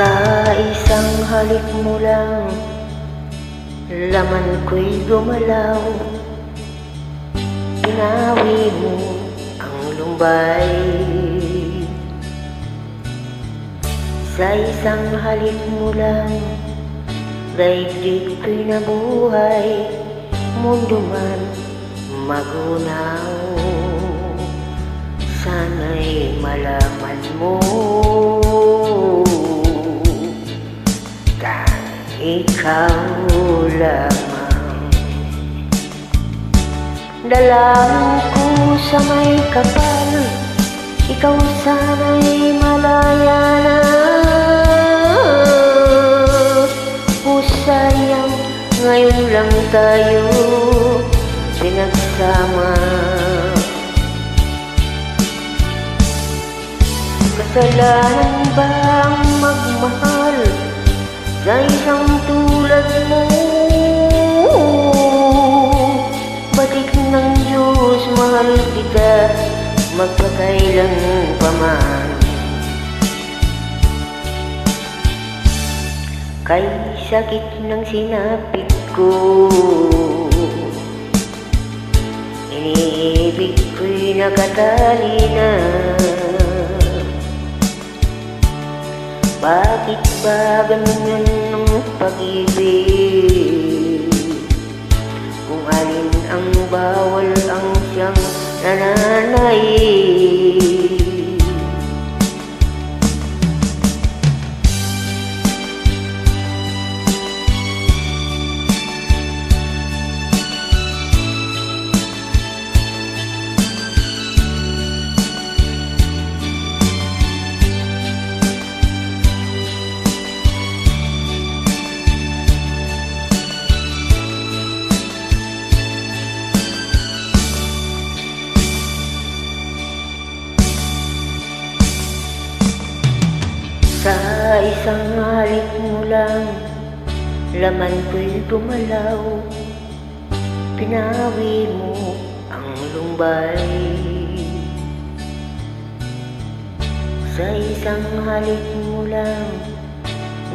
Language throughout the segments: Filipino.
Sa isang halik mo lang, laman ko'y gumalaw. Pinawi mo ang lumbay. Sa isang halik mo lang, daigdig ko'y nabuhay. Mundo man magunaw, sana'y malaman mo, ikaw lamang. Dalangin ko sa may kapal, ikaw sana'y malaya na. O sayang, ngayon lang tayo pinagsama. Kasalanan ba ang magmahal sa isang tulad mo? Batik ng Diyos, mahal kita magpakailan pa man. Kay sakit ng sinapit ko, iniibig ko'y nakatali na. Bakit ba ganyan ang pag-ibig? Kung alin ang bawal ang siyang nananaig. Sa isang halik mo lang, laman ko'y gumalaw. Pinawi mo ang lumbay. Sa isang halik mo lang,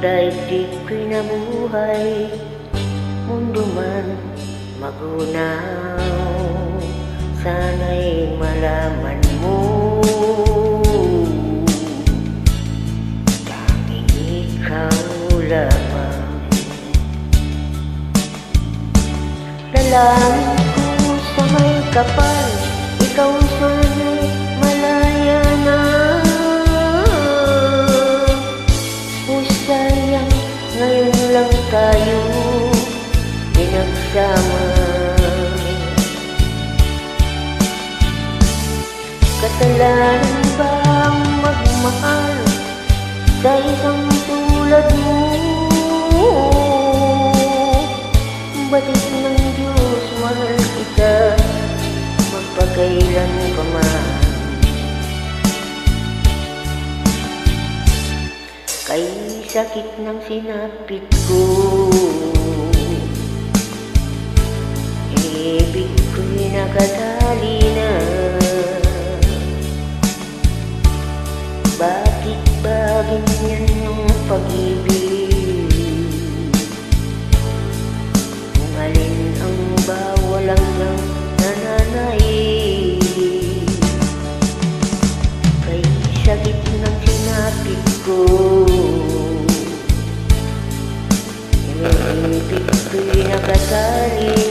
daigdig ko'y nabuhay. Mundo man magunaw, sana'y malaman mo, lamang. Dalangin ko sa may kapal, ikaw sana'y malaya na. O sayang, ngayon lang tayo pinagsama. Kasalanan ba ang magmahal sa isang tulad mo? Batik ng Diyos, mahal kita magpakailan pa man. Kay sakit ng sinapit ko, ibig ko'y nakatali na. Bakit ba ganyan ang pag-ibig? Kung alin ang bawal hanggang nananaig. Kay sakit ng sinapit ko, ibig ko'y nakatali